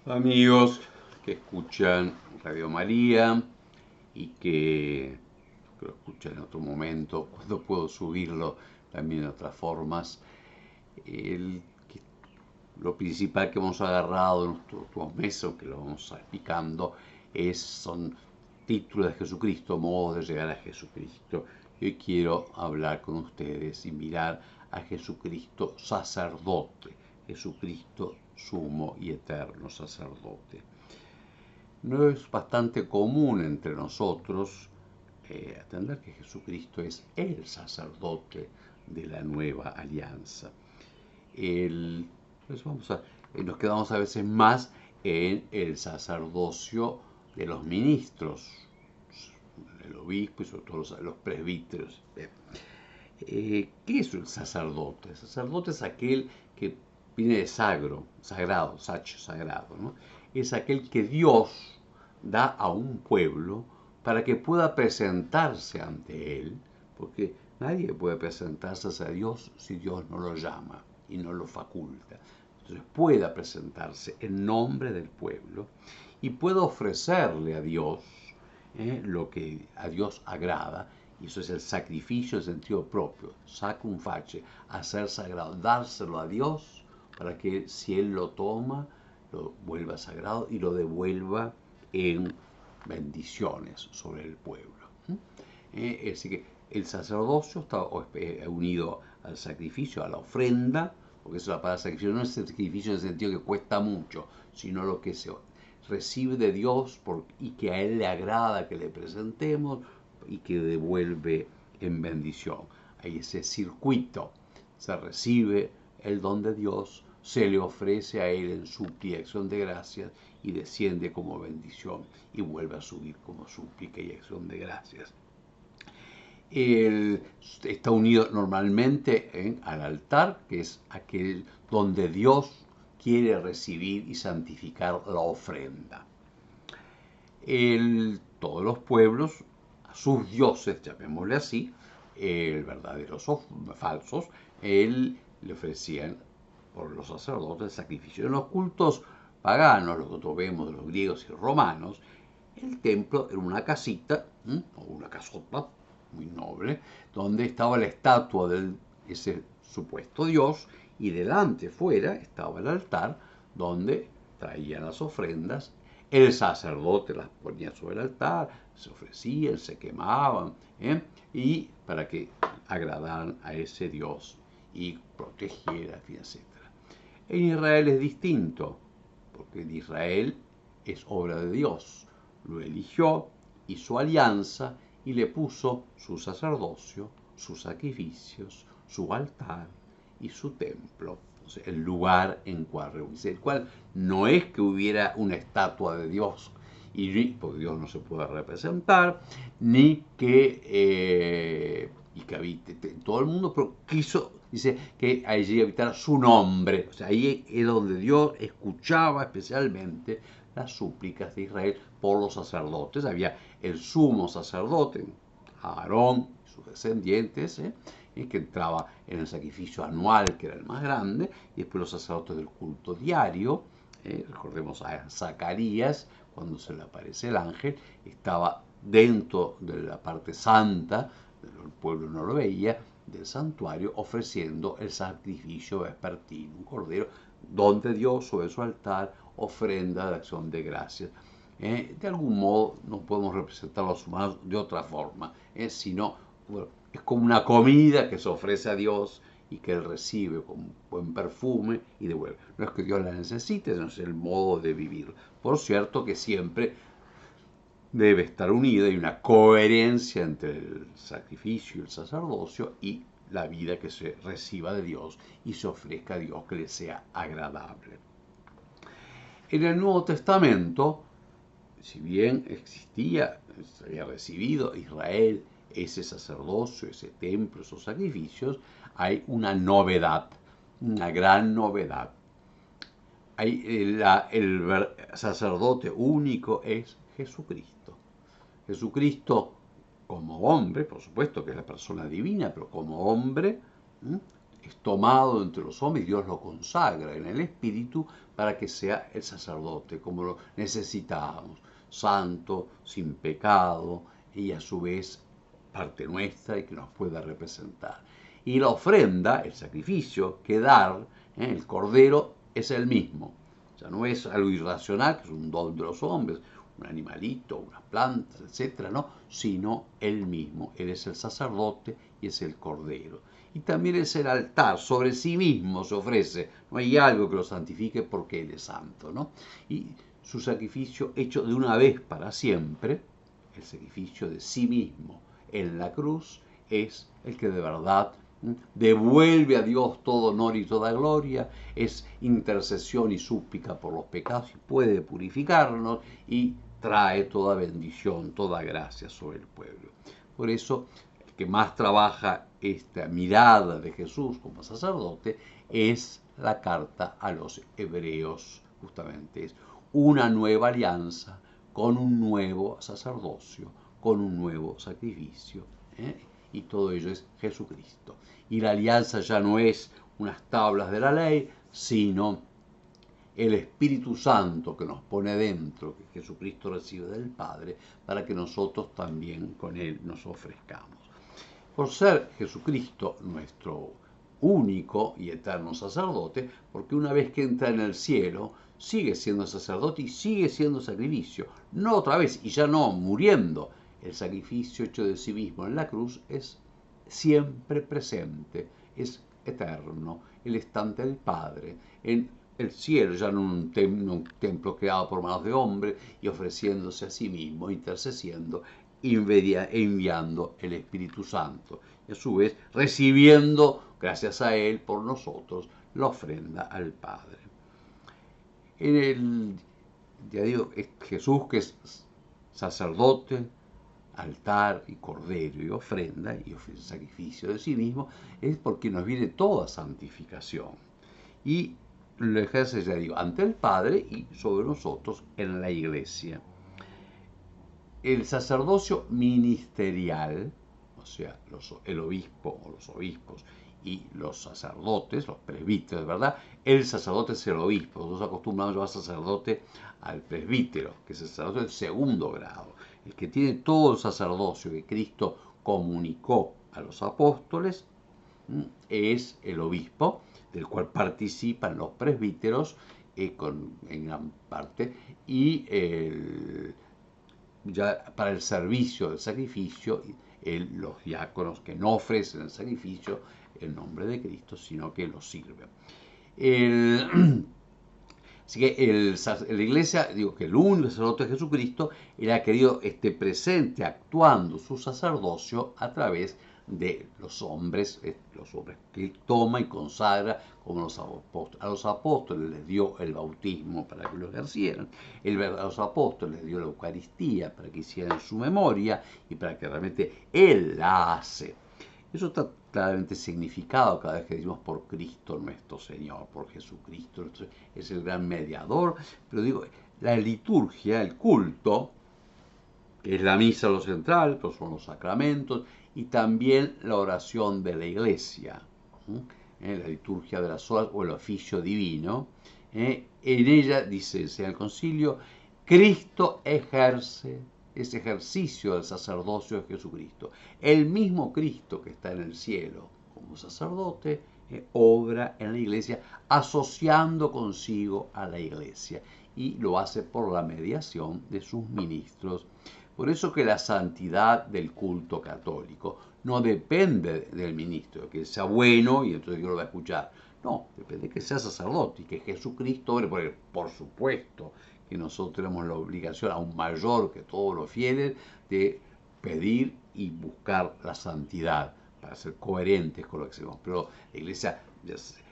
Amigos que escuchan Radio María y que lo escuchan en otro momento, cuando puedo subirlo también de otras formas. El, lo principal que hemos agarrado en estos últimos meses, o que lo vamos explicando, son títulos de Jesucristo, modos de llegar a Jesucristo. Y hoy quiero hablar con ustedes y mirar a Jesucristo sacerdote, Jesucristo sumo y eterno sacerdote. No es bastante común entre nosotros atender que Jesucristo es el sacerdote de la nueva alianza. Pues nos quedamos a veces más en el sacerdocio de los ministros, el obispo y sobre todo los presbíteros. ¿Qué es el sacerdote? El sacerdote es aquel que viene de sagrado, sagrado, ¿no? Es aquel que Dios da a un pueblo para que pueda presentarse ante él, porque nadie puede presentarse a Dios si Dios no lo llama y no lo faculta. Entonces pueda presentarse en nombre del pueblo y pueda ofrecerle a Dios lo que a Dios agrada, y eso es el sacrificio en sentido propio, sacrum face, hacer sagrado, dárselo a Dios para que si Él lo toma, lo vuelva sagrado y lo devuelva en bendiciones sobre el pueblo. Así que el sacerdocio está unido al sacrificio, a la ofrenda, porque eso es la palabra sacrificio, no es el sacrificio en el sentido que cuesta mucho, sino lo que se recibe de Dios y que a Él le agrada que le presentemos y que devuelve en bendición. Hay ese circuito, se recibe el don de Dios, se le ofrece a Él en súplica y acción de gracias y desciende como bendición y vuelve a subir como súplica y acción de gracias. Está unido normalmente al altar, que es aquel donde Dios quiere recibir y santificar la ofrenda. Todos los pueblos, a sus dioses, llamémosle así, verdaderos o falsos, le ofrecían por los sacerdotes sacrificios. En los cultos paganos, lo que nosotros vemos de los griegos y romanos, el templo era una casita, o una casota muy noble, donde estaba la estatua de ese supuesto dios, y delante, fuera, estaba el altar, donde traían las ofrendas. El sacerdote las ponía sobre el altar, se ofrecían, se quemaban, y para que agradaran a ese Dios y protegiera, etc. En Israel es distinto, porque en Israel es obra de Dios. Lo eligió, hizo alianza y le puso su sacerdocio, sus sacrificios, su altar y su templo. O sea, el lugar en cual reunirse, el cual no es que hubiera una estatua de Dios, porque Dios no se puede representar, ni que habite todo el mundo, pero dice que allí habitara su nombre. O sea, ahí es donde Dios escuchaba especialmente las súplicas de Israel por los sacerdotes. Había el sumo sacerdote, Aarón y sus descendientes, que entraba en el sacrificio anual, que era el más grande, y después los sacerdotes del culto diario. Recordemos a Zacarías, cuando se le aparece el ángel, estaba dentro de la parte santa, el pueblo no lo veía, del santuario, ofreciendo el sacrificio vespertino, un cordero, donde Dios sobre su altar ofrenda de acción de gracias. De algún modo no podemos representar a los humanos de otra forma, sino bueno, es como una comida que se ofrece a Dios y que Él recibe con buen perfume y devuelve. No es que Dios la necesite, sino es el modo de vivir. Por cierto que siempre debe estar unida y una coherencia entre el sacrificio y el sacerdocio y la vida que se reciba de Dios y se ofrezca a Dios que le sea agradable. En el Nuevo Testamento, si bien existía, se había recibido Israel ese sacerdocio, ese templo, esos sacrificios, hay una novedad, una gran novedad. El sacerdote único es Jesucristo. Jesucristo como hombre, por supuesto que es la persona divina, pero como hombre, es tomado entre los hombres y Dios lo consagra en el Espíritu para que sea el sacerdote, como lo necesitábamos, santo, sin pecado y a su vez parte nuestra y que nos pueda representar. Y la ofrenda, el sacrificio que dar, el cordero, es el mismo. O sea, no es algo irracional, que es un don de los hombres, un animalito, unas plantas, etcétera, no, sino él mismo. Él es el sacerdote y es el cordero. Y también es el altar, sobre sí mismo se ofrece. No hay algo que lo santifique porque él es santo, ¿no? Y su sacrificio hecho de una vez para siempre, el sacrificio de sí mismo en la cruz, es el que de verdad devuelve a Dios todo honor y toda gloria, es intercesión y súplica por los pecados y puede purificarnos y trae toda bendición, toda gracia sobre el pueblo. Por eso, el que más trabaja esta mirada de Jesús como sacerdote es la carta a los hebreos, justamente es una nueva alianza con un nuevo sacerdocio, con un nuevo sacrificio, y todo ello es Jesucristo. Y la alianza ya no es unas tablas de la ley, sino el Espíritu Santo que nos pone dentro, que Jesucristo recibe del Padre, para que nosotros también con Él nos ofrezcamos. Por ser Jesucristo nuestro único y eterno sacerdote, porque una vez que entra en el cielo, sigue siendo sacerdote y sigue siendo sacrificio. No otra vez, y ya no muriendo. El sacrificio hecho de sí mismo en la cruz es siempre presente, es eterno. Él está ante el Padre, en el cielo, ya no un templo creado por manos de hombre, y ofreciéndose a sí mismo, intercediendo, enviando el Espíritu Santo. Y a su vez, recibiendo, gracias a Él, por nosotros, la ofrenda al Padre. Ya digo, es Jesús que es sacerdote, altar y cordero y ofrenda y sacrificio de sí mismo, es porque nos viene toda santificación. Y lo ejerce, ya digo, ante el Padre y sobre nosotros en la Iglesia. El sacerdocio ministerial, o sea, el obispo o los obispos y los sacerdotes, los presbíteros, ¿verdad? El sacerdote es el obispo. Nosotros acostumbramos a llamar sacerdote al presbítero, que es el sacerdote del segundo grado, el que tiene todo el sacerdocio que Cristo comunicó a los apóstoles, es el obispo, del cual participan los presbíteros en gran parte, y ya para el servicio del sacrificio, los diáconos que no ofrecen el sacrificio en nombre de Cristo, sino que lo sirven. Así que la Iglesia, digo que el único sacerdote de Jesucristo, él ha querido esté presente actuando su sacerdocio a través de los hombres que él toma y consagra, como a los apóstoles les dio el bautismo para que lo ejercieran, a los apóstoles les dio la Eucaristía para que hicieran su memoria y para que realmente él la hace. Eso está claramente significado cada vez que decimos por Cristo nuestro Señor, por Jesucristo, es el gran mediador. Pero digo, la liturgia, el culto, que es la misa lo central, pero son los sacramentos, y también la oración de la Iglesia, la liturgia de las horas o el oficio divino. En ella, dice el concilio, Cristo ejerce ese ejercicio del sacerdocio de Jesucristo. El mismo Cristo que está en el cielo como sacerdote, obra en la Iglesia, asociando consigo a la Iglesia, y lo hace por la mediación de sus ministros. Por eso que la santidad del culto católico no depende del ministro, que sea bueno y entonces yo lo voy a escuchar. No, depende de que sea sacerdote y que Jesucristo obre por él. Por supuesto que nosotros tenemos la obligación, aún mayor que todos los fieles, de pedir y buscar la santidad para ser coherentes con lo que hacemos. Pero la Iglesia,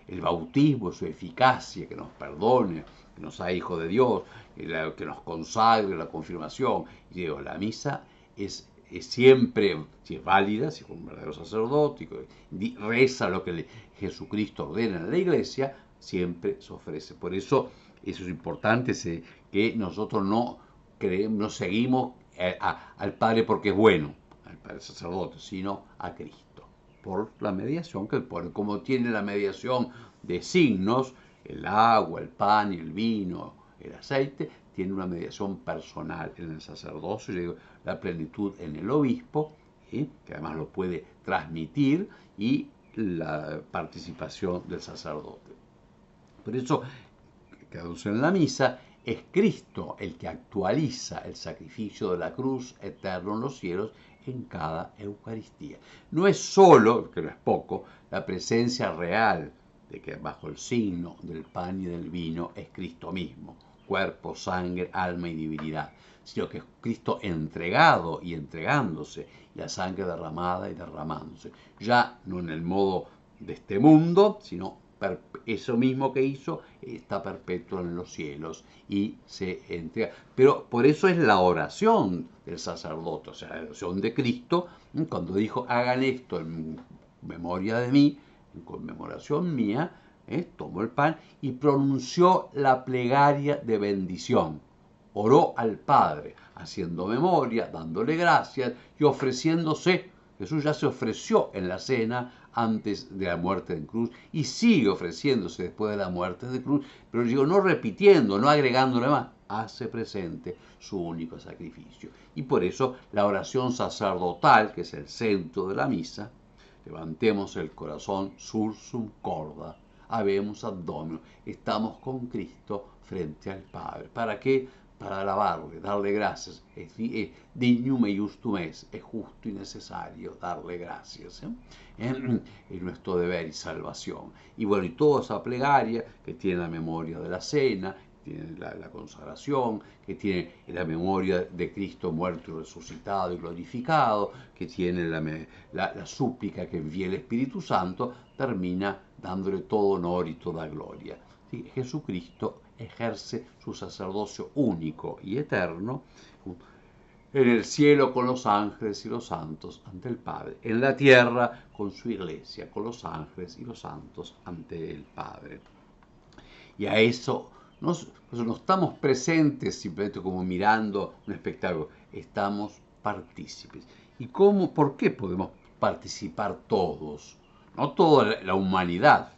el bautismo, su eficacia, que nos perdone, que nos haga hijo de Dios, que nos consagre, la confirmación. Y digo, la misa es siempre, si es válida, si es un verdadero sacerdote, reza lo que Jesucristo ordena en la Iglesia, siempre se ofrece. Por eso es importante que nosotros no seguimos al Padre porque es bueno, al Padre sacerdote, sino a Cristo. por la mediación que él pone. Como tiene la mediación de signos, el agua, el pan y el vino, el aceite, tiene una mediación personal en el sacerdocio, yo digo, la plenitud en el obispo, ¿sí? Que además lo puede transmitir, y la participación del sacerdote. Por eso, quedándose en la misa, es Cristo el que actualiza el sacrificio de la cruz eterno en los cielos en cada Eucaristía. No es solo, que no es poco, la presencia real de que bajo el signo del pan y del vino es Cristo mismo, cuerpo, sangre, alma y divinidad, sino que es Cristo entregado y entregándose, y la sangre derramada y derramándose, ya no en el modo de este mundo, sino eso mismo que hizo está perpetuo en los cielos y se entrega. Pero por eso es la oración del sacerdote, o sea, la oración de Cristo, cuando dijo, hagan esto en memoria de mí, en conmemoración mía, tomó el pan y pronunció la plegaria de bendición. Oró al Padre, haciendo memoria, dándole gracias y ofreciéndose. Jesús ya se ofreció en la cena antes de la muerte en cruz y sigue ofreciéndose después de la muerte de cruz, pero digo, no repitiendo, no agregándole más, hace presente su único sacrificio. Y por eso la oración sacerdotal, que es el centro de la misa, levantemos el corazón, sursum corda, habemos ad Domino, estamos con Cristo frente al Padre. ¿Para qué? Para alabarle, darle gracias. Es dignum et justum es justo y necesario darle gracias. Es nuestro deber y salvación. Y bueno, y toda esa plegaria que tiene la memoria de la cena, tiene la consagración, que tiene la memoria de Cristo muerto y resucitado y glorificado, que tiene la súplica que envía el Espíritu Santo, termina dándole todo honor y toda gloria. ¿Sí? Jesucristo ejerce su sacerdocio único y eterno en el cielo con los ángeles y los santos ante el Padre, en la tierra con su iglesia, con los ángeles y los santos ante el Padre. Y a eso no estamos presentes simplemente como mirando un espectáculo, estamos partícipes. ¿Y cómo, por qué podemos participar todos? No toda la humanidad,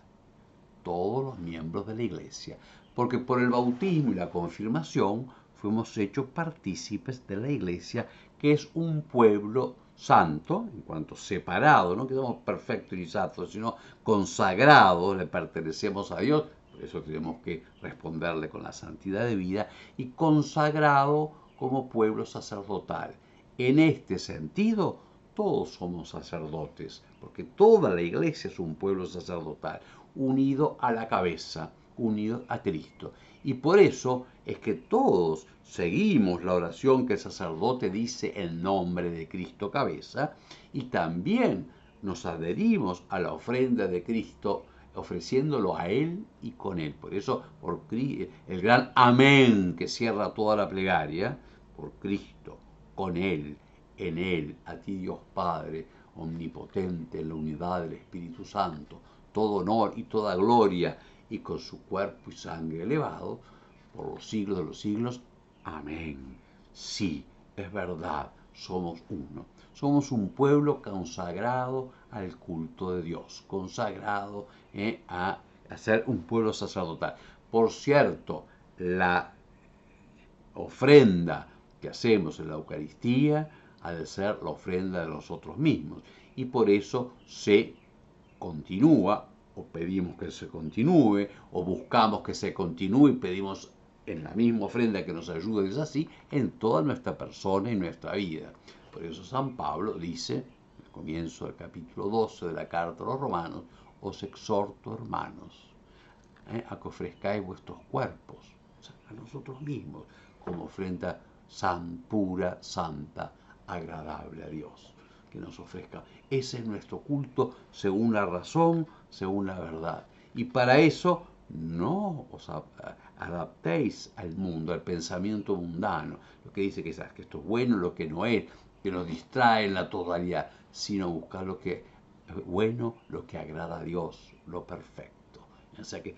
todos los miembros de la iglesia, porque por el bautismo y la confirmación fuimos hechos partícipes de la iglesia, que es un pueblo santo, en cuanto separado, no que somos perfectos y santos, sino consagrados, le pertenecemos a Dios, por eso tenemos que responderle con la santidad de vida, y consagrado como pueblo sacerdotal. En este sentido, todos somos sacerdotes, porque toda la iglesia es un pueblo sacerdotal, unido a la cabeza, unido a Cristo. Y por eso es que todos seguimos la oración que el sacerdote dice en nombre de Cristo cabeza, y también nos adherimos a la ofrenda de Cristo, ofreciéndolo a Él y con Él. Por eso, por el gran amén que cierra toda la plegaria, por Cristo, con Él, en Él, a ti Dios Padre, omnipotente, en la unidad del Espíritu Santo, todo honor y toda gloria, y con su cuerpo y sangre elevado, por los siglos de los siglos. Amén. Sí, es verdad, somos uno. Somos un pueblo consagrado al culto de Dios, consagrado a ser un pueblo sacerdotal. Por cierto, la ofrenda que hacemos en la Eucaristía ha de ser la ofrenda de nosotros mismos, y por eso se continúa, o pedimos que se continúe, o buscamos que se continúe y pedimos en la misma ofrenda que nos ayude, es así, en toda nuestra persona y nuestra vida. Por eso San Pablo dice, al comienzo del capítulo 12 de la carta a los Romanos, os exhorto, hermanos, a que ofrezcáis vuestros cuerpos, o sea, a nosotros mismos, como ofrenda pura, santa, agradable a Dios, que nos ofrezca. Ese es nuestro culto según la razón, según la verdad. Y para eso no os adaptéis al mundo, al pensamiento mundano, lo que dice que esto es bueno, lo que no es, que nos distrae en la totalidad, sino buscar lo que es bueno, lo que agrada a Dios, lo perfecto. O sea que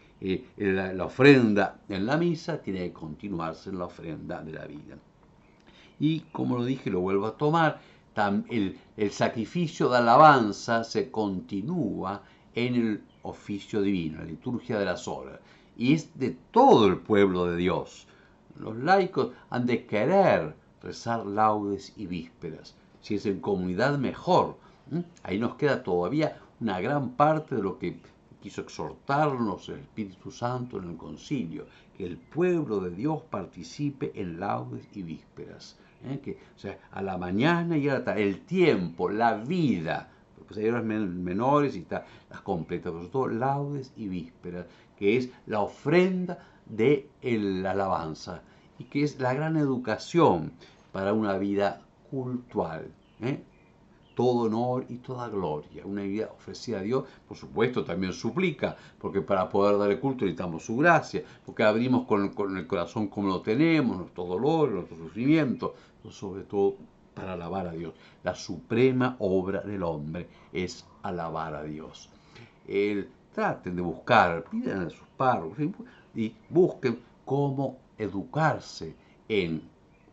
la ofrenda en la misa tiene que continuarse en la ofrenda de la vida. Y como lo dije, lo vuelvo a tomar, el sacrificio de alabanza se continúa en el oficio divino, la liturgia de las horas, y es de todo el pueblo de Dios. Los laicos han de querer rezar laudes y vísperas. Si es en comunidad, mejor. Ahí nos queda todavía una gran parte de lo que quiso exhortarnos el Espíritu Santo en el concilio, que el pueblo de Dios participe en laudes y vísperas. O sea, a la mañana y a la tarde, el tiempo, la vida, pues hay horas menores y está las completas, pero sobre todo laudes y vísperas, que es la ofrenda de la alabanza y que es la gran educación para una vida cultual. Todo honor y toda gloria, una vida ofrecida a Dios, por supuesto también suplica, porque para poder darle culto necesitamos su gracia, porque abrimos con el corazón como lo tenemos, nuestros dolores, nuestros sufrimientos, pero sobre todo para alabar a Dios. La suprema obra del hombre es alabar a Dios. Traten de buscar, pidan a sus párrocos y busquen cómo educarse en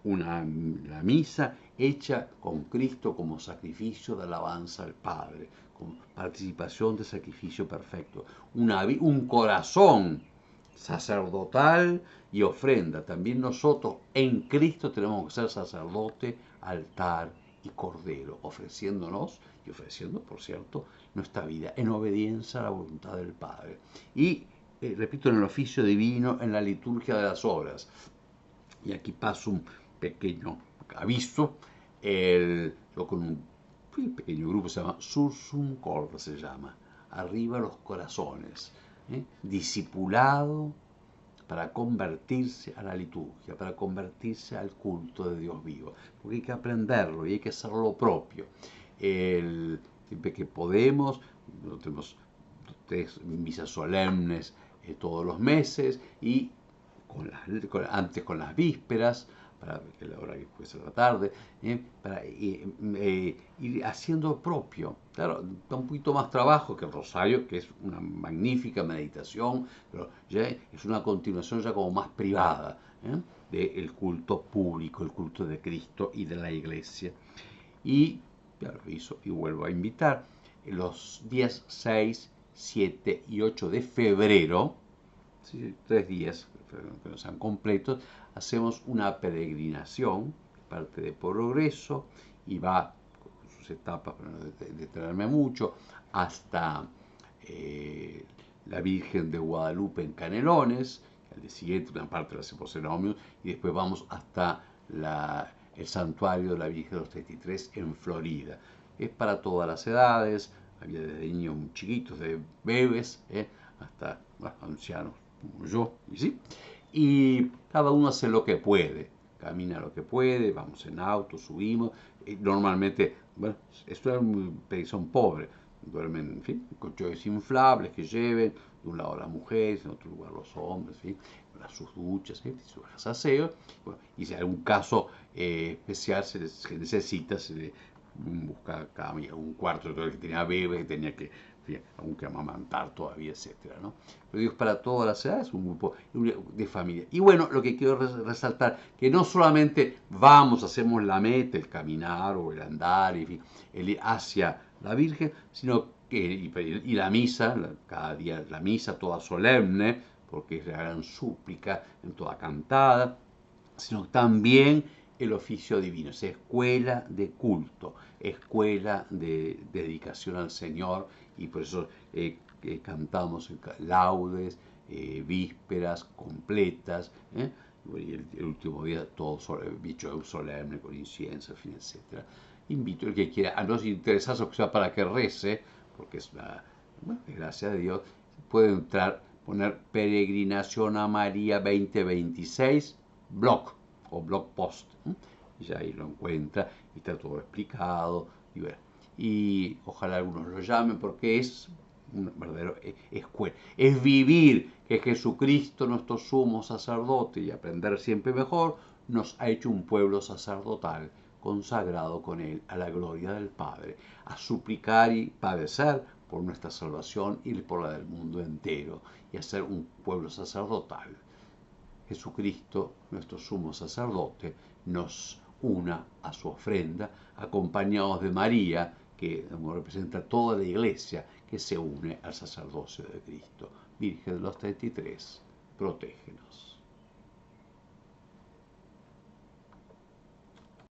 la misa hecha con Cristo como sacrificio de alabanza al Padre, con participación de sacrificio perfecto, un corazón sacerdotal y ofrenda. También nosotros en Cristo tenemos que ser sacerdote, altar y cordero, ofreciéndonos y ofreciendo, por cierto, nuestra vida en obediencia a la voluntad del Padre. Y, repito, en el oficio divino, en la liturgia de las horas. Y aquí paso un pequeño aviso, con un pequeño grupo se llama Sursum Corda, se llama, arriba los corazones, discipulado para convertirse a la liturgia, para convertirse al culto de Dios vivo, porque hay que aprenderlo y hay que hacerlo lo propio. Siempre que podemos, tenemos 3 misas solemnes todos los meses y antes con las vísperas, para que la hora que puede ser la tarde, para ir haciendo propio. Claro, da un poquito más trabajo que el rosario, que es una magnífica meditación, pero ya es una continuación ya como más privada del culto público, el culto de Cristo y de la Iglesia. Y ya lo hizo y vuelvo a invitar, los días 6, 7 y 8 de febrero, 3 días que no sean completos, hacemos una peregrinación, parte de Progreso, y va con sus etapas, para no detenerme mucho, hasta la Virgen de Guadalupe en Canelones, al día siguiente una parte la hacemos en Ómnibus, y después vamos hasta el santuario de la Virgen de los 33 en Florida. Es para todas las edades, había desde niños chiquitos, de bebés, hasta ancianos como yo, y cada uno hace lo que puede, camina lo que puede, vamos en auto, subimos, normalmente, bueno, esto es son pobres, duermen, en fin, en colchones inflables que lleven, de un lado las mujeres, en otro lugar los hombres, ¿sí? Sus duchas, ¿sí? Sus aseos, bueno, y si hay algún caso especial se necesita, se le busca un cuarto de que tenía bebé, que tenía que aunque amamantar todavía, etcétera, ¿no? Pero Dios para todas las edades, un grupo de familia. Y bueno, lo que quiero resaltar, que no solamente vamos, hacemos la meta, el caminar o el andar, en fin, el ir hacia la Virgen, sino que y la misa, cada día la misa toda solemne, porque es la gran súplica, en toda cantada, sino también el oficio divino, es escuela de culto, escuela de dedicación al Señor, y por eso cantamos laudes, vísperas completas, y el último día todo bicho solemne con incienso, en fin, etc. Invito al que quiera, a no interesarse, o sea, para que rece, porque es una gracia de Dios, puede entrar, poner Peregrinación a María 2026, blog o blog post, y ya ahí lo encuentra y está todo explicado, y ojalá algunos lo llamen, porque es un verdadero escuela, es vivir que Jesucristo, nuestro sumo sacerdote, y aprender siempre mejor, nos ha hecho un pueblo sacerdotal consagrado con él a la gloria del Padre, a suplicar y padecer por nuestra salvación y por la del mundo entero, y a ser un pueblo sacerdotal. Jesucristo, nuestro sumo sacerdote, nos una a su ofrenda, acompañados de María, que representa toda la iglesia que se une al sacerdocio de Cristo. Virgen de los 33, protégenos.